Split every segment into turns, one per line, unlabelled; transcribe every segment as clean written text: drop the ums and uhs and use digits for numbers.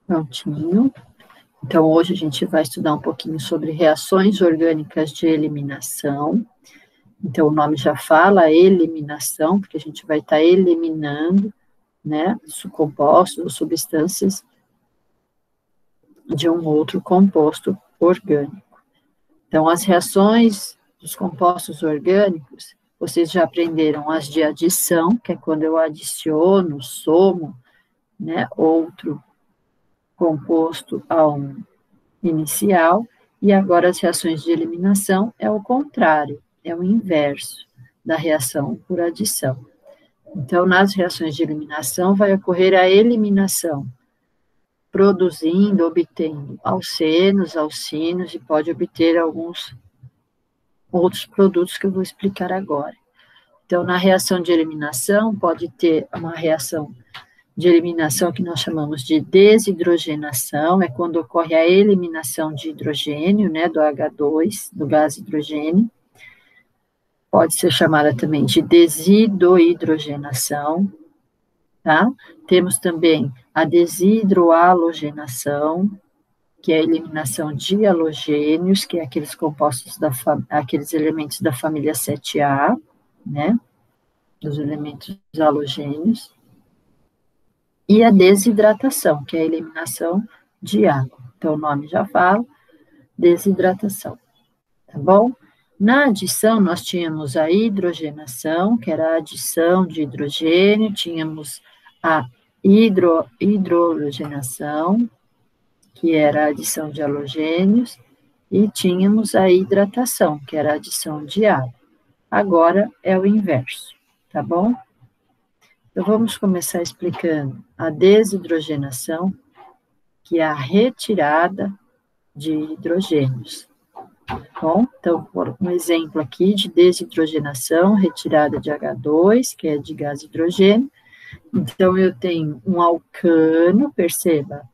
Prontinho. Então, hoje a gente vai estudar um pouquinho sobre reações orgânicas de eliminação. Então, o nome já fala, eliminação, porque a gente vai estar eliminando, né, compostos ou substâncias de um outro composto orgânico. Então, as reações dos compostos orgânicos, vocês já aprenderam as de adição, que é quando eu adiciono, somo, né, outro composto a um inicial, e agora as reações de eliminação é o contrário, é o inverso da reação por adição. Então, nas reações de eliminação, vai ocorrer a eliminação, produzindo, obtendo alcenos, alcinos, e pode obter alguns outros produtos que eu vou explicar agora. Então, na reação de eliminação, pode ter uma reação de eliminação que nós chamamos de desidrogenação, é quando ocorre a eliminação de hidrogênio, né, do H2, do gás hidrogênio. Pode ser chamada também de desidohidrogenação, tá? Temos também a desidrohalogenação, que é a eliminação de halogênios, que é aqueles compostos, aqueles elementos da família 7A, né, dos elementos halogênios. E a desidratação, que é a eliminação de água. Então, o nome já fala, desidratação, tá bom? Na adição, nós tínhamos a hidrogenação, que era a adição de hidrogênio, tínhamos a hidrogenação, que era a adição de halogênios, e tínhamos a hidratação, que era a adição de água. Agora é o inverso, tá bom? Então, vamos começar explicando a desidrogenação, que é a retirada de hidrogênios. Bom, então, por um exemplo aqui de desidrogenação, retirada de H2, que é de gás hidrogênio. Então, eu tenho um alcano, perceba,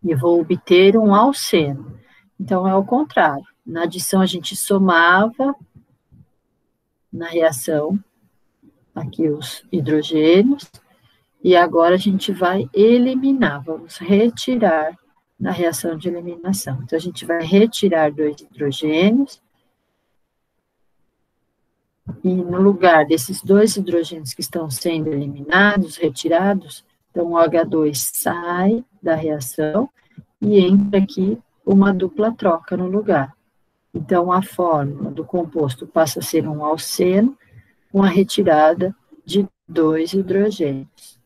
e vou obter um alceno. Então, é o contrário. Na adição, a gente somava, na reação, aqui os hidrogênios, e agora a gente vai eliminar, vamos retirar na reação de eliminação. Então, a gente vai retirar 2 hidrogênios, e no lugar desses 2 hidrogênios que estão sendo eliminados, retirados, então o H2 sai da reação e entra aqui uma dupla troca no lugar. Então, a fórmula do composto passa a ser um alceno com a retirada de 2 hidrogênios,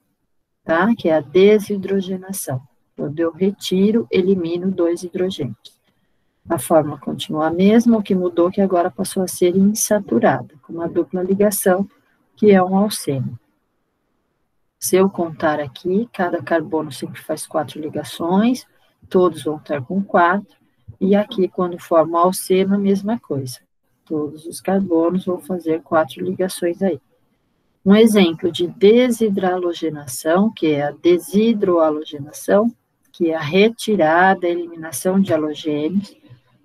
tá? Que é a desidrogenação. Quando eu retiro, elimino 2 hidrogênios. A fórmula continua a mesma, o que mudou que agora passou a ser insaturada, com uma dupla ligação, que é um alceno. Se eu contar aqui, cada carbono sempre faz 4 ligações, todos vão estar com 4, e aqui, quando forma o alceno, a mesma coisa. Todos os carbonos vão fazer 4 ligações aí. Um exemplo de desidrahalogenação, que é a desidrohalogenação, que é a retirada, a eliminação de halogênios.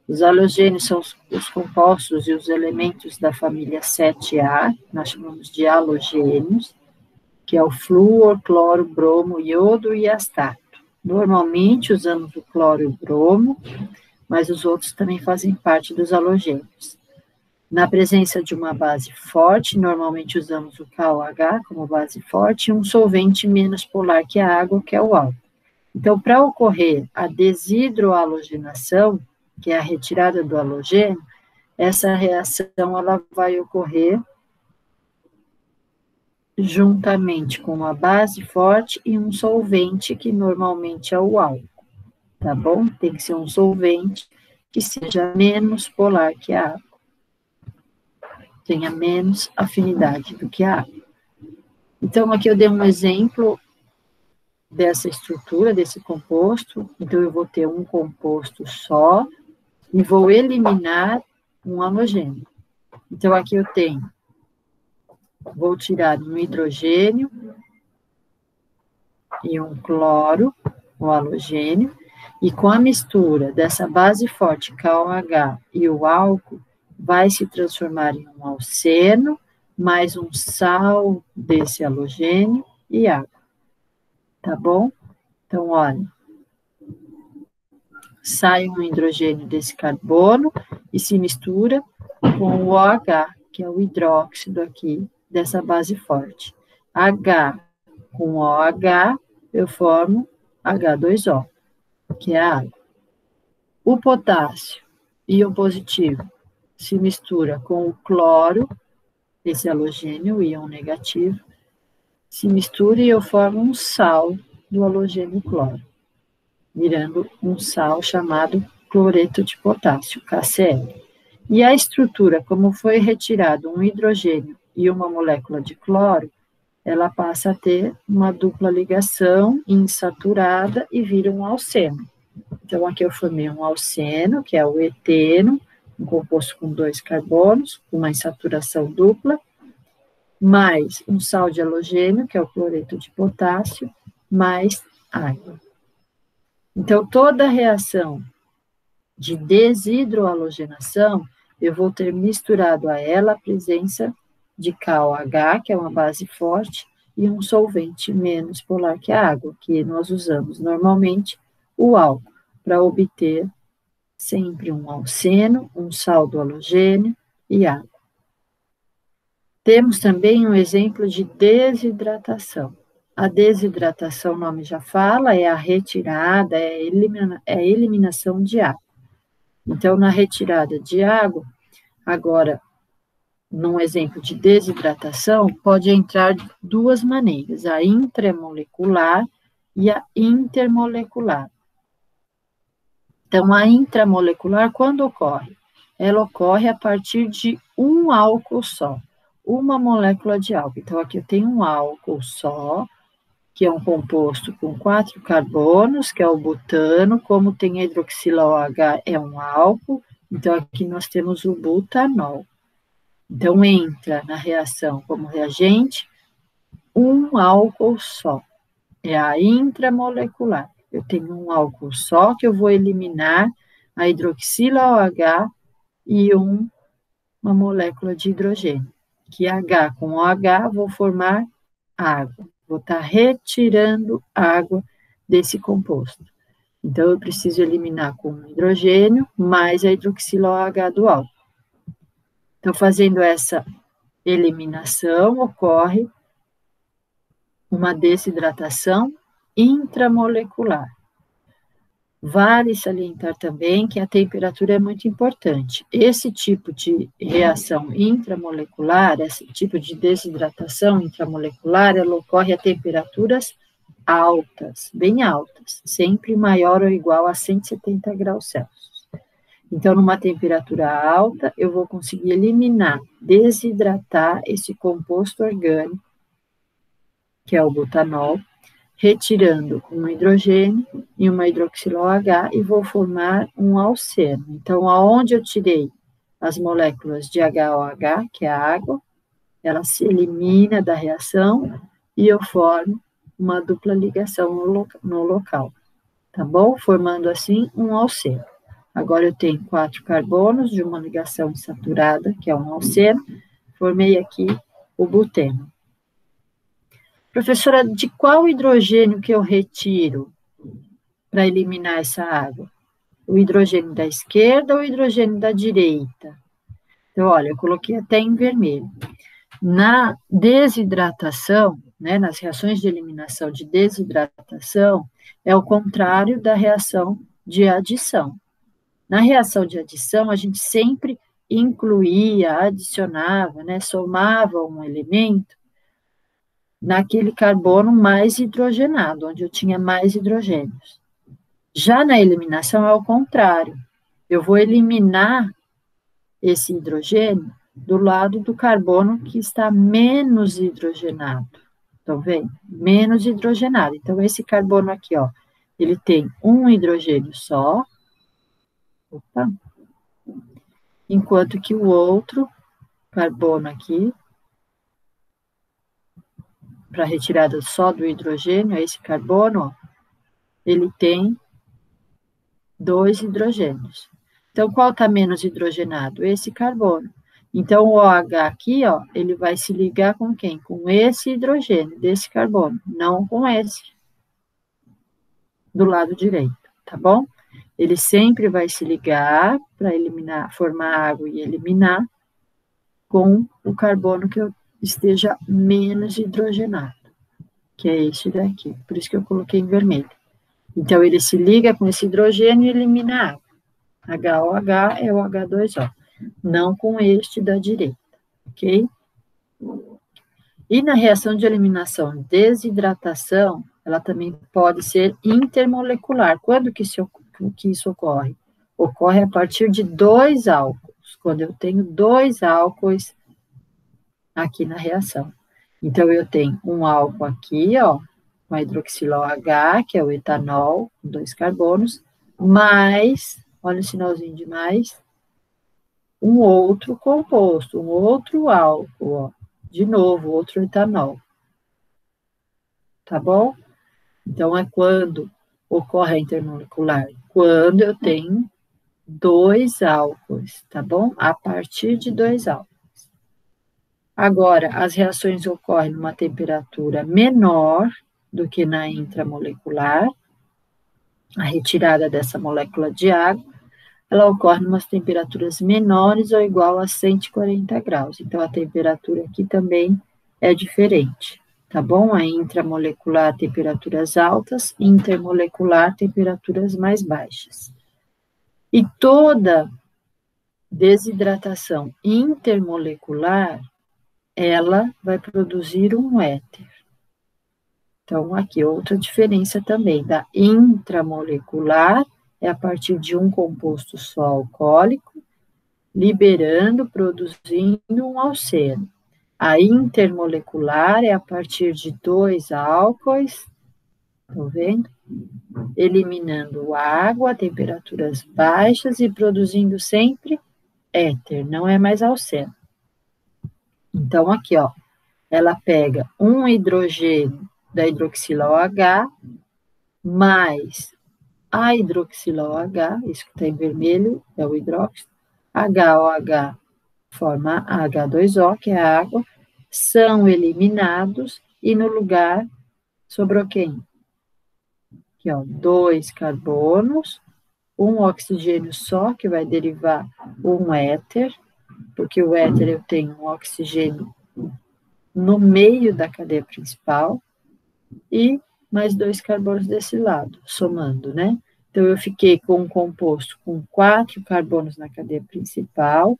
Os halogênios são os compostos e os elementos da família 7A, nós chamamos de halogênios, que é o flúor, cloro, bromo, iodo e astato. Normalmente usamos o cloro e o bromo, mas os outros também fazem parte dos halogênios. Na presença de uma base forte, normalmente usamos o KOH como base forte, e um solvente menos polar que a água, que é o álcool. Então, para ocorrer a desidrohalogenação, que é a retirada do halogênio, essa reação ela vai ocorrer juntamente com uma base forte e um solvente, que normalmente é o álcool, tá bom? Tem que ser um solvente que seja menos polar que a água, tenha menos afinidade do que a água. Então, aqui eu dei um exemplo dessa estrutura, desse composto. Então, eu vou ter um composto só e vou eliminar um halogênio. Então, aqui eu tenho, vou tirar um hidrogênio e um cloro, o halogênio, e com a mistura dessa base forte, KOH, e o álcool, vai se transformar em um alceno, mais um sal desse halogênio e água, tá bom? Então, olha, sai um hidrogênio desse carbono e se mistura com o OH, que é o hidróxido aqui, dessa base forte. H com OH, eu formo H2O, que é a água. O potássio, íon positivo, se mistura com o cloro, esse halogênio, o íon negativo, se mistura e eu formo um sal do halogênio cloro, virando um sal chamado cloreto de potássio, KCl. E a estrutura, como foi retirado um hidrogênio e uma molécula de cloro, ela passa a ter uma dupla ligação insaturada e vira um alceno. Então, aqui eu formei um alceno, que é o eteno, um composto com 2 carbonos, com uma insaturação dupla, mais um sal de halogênio, que é o cloreto de potássio, mais água. Então, toda reação de desidrohalogenação, eu vou ter misturado a ela a presença de KOH, que é uma base forte, e um solvente menos polar que a água, que nós usamos normalmente o álcool, para obter sempre um alceno, um sal do halogênio e água. Temos também um exemplo de desidratação. A desidratação, o nome já fala, é a retirada, é a eliminação de água. Então, na retirada de água, agora, num exemplo de desidratação, pode entrar de 2 maneiras, a intramolecular e a intermolecular. Então, a intramolecular, quando ocorre? Ela ocorre a partir de um álcool só, uma molécula de álcool. Então, aqui eu tenho um álcool só, que é um composto com 4 carbonos, que é o butano, como tem a hidroxila OH, é um álcool, então aqui nós temos o butanol. Então, entra na reação como reagente um álcool só, é a intramolecular. Eu tenho um álcool só que eu vou eliminar a hidroxila OH e uma molécula de hidrogênio, que H com OH vou formar água. Vou estar retirando água desse composto. Então, eu preciso eliminar com o hidrogênio mais a hidroxila OH do álcool. Então, fazendo essa eliminação, ocorre uma desidratação intramolecular. Vale salientar também que a temperatura é muito importante. Esse tipo de reação intramolecular, esse tipo de desidratação intramolecular, ela ocorre a temperaturas altas, bem altas, sempre maior ou igual a 170 graus Celsius. Então, numa temperatura alta, eu vou conseguir eliminar, desidratar esse composto orgânico, que é o butanol, retirando um hidrogênio e uma hidroxila OH e vou formar um alceno. Então, aonde eu tirei as moléculas de HOH, que é a água, ela se elimina da reação e eu formo uma dupla ligação no local, tá bom? Formando assim um alceno. Agora eu tenho 4 carbonos de uma ligação insaturada, que é um alceno, formei aqui o buteno. Professora, de qual hidrogênio que eu retiro para eliminar essa água? O hidrogênio da esquerda ou o hidrogênio da direita? Então, olha, eu coloquei até em vermelho. Na desidratação, né, nas reações de eliminação de desidratação, é o contrário da reação de adição. Na reação de adição, a gente sempre incluía, adicionava, né, somava um elemento naquele carbono mais hidrogenado, onde eu tinha mais hidrogênios. Já na eliminação é o contrário. Eu vou eliminar esse hidrogênio do lado do carbono que está menos hidrogenado. Estão vendo? Menos hidrogenado. Então, esse carbono aqui, ó, ele tem um hidrogênio só. Opa. Enquanto que o outro carbono aqui, para retirada só do hidrogênio, esse carbono, ó, ele tem 2 hidrogênios. Então, qual está menos hidrogenado? Esse carbono. Então, o OH aqui, ó, ele vai se ligar com quem? Com esse hidrogênio, desse carbono, não com esse, do lado direito, tá bom? ele sempre vai se ligar para eliminar, formar água e eliminar com o carbono que eu esteja menos hidrogenado, que é esse daqui. Por isso que eu coloquei em vermelho. Então, ele se liga com esse hidrogênio e elimina a água. HOH é o H2O, não com este da direita, ok? E na reação de eliminação desidratação, ela também pode ser intermolecular. Quando que isso ocorre? Ocorre a partir de 2 álcools, quando eu tenho 2 álcools aqui na reação. Então, eu tenho um álcool aqui, ó, com a hidroxilo H, que é o etanol, com 2 carbonos, mais, olha o sinalzinho de mais, um outro composto, um outro álcool, ó, de novo, outro etanol. Tá bom? Então, é quando ocorre a intermolecular? Quando eu tenho 2 álcools, tá bom? A partir de 2 álcools. Agora, as reações ocorrem numa temperatura menor do que na intramolecular. A retirada dessa molécula de água, ela ocorre em umas temperaturas menores ou igual a 140 graus. Então, a temperatura aqui também é diferente, tá bom? A intramolecular, temperaturas altas, intermolecular, temperaturas mais baixas. E toda desidratação intermolecular, ela vai produzir um éter. Então, aqui outra diferença também da intramolecular, é a partir de um composto só alcoólico, liberando, produzindo um alceno. A intermolecular é a partir de 2 álcoois, estão vendo? Eliminando água a temperaturas baixas e produzindo sempre éter, não é mais alceno. Então, aqui, ó, ela pega um hidrogênio da hidroxila OH mais a hidroxila OH, isso que está em vermelho é o hidróxido, HOH forma H2O, que é a água, são eliminados e no lugar sobrou quem? Aqui, ó, 2 carbonos, um oxigênio só, que vai derivar um éter, porque o éter eu tenho um oxigênio no meio da cadeia principal, e mais 2 carbonos desse lado, somando, né? Então, eu fiquei com um composto com 4 carbonos na cadeia principal,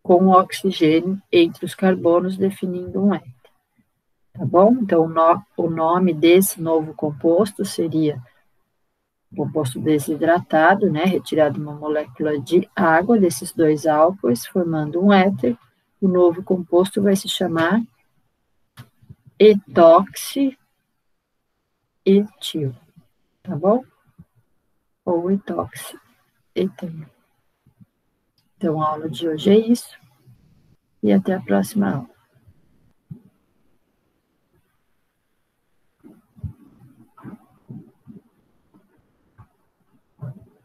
com o oxigênio entre os carbonos, definindo um éter. Tá bom? Então, o nome desse novo composto seria composto desidratado, né? Retirado uma molécula de água desses 2 álcoois, formando um éter. O novo composto vai se chamar etoxietil, tá bom? Ou etoxietil. Então, a aula de hoje é isso, e até a próxima aula.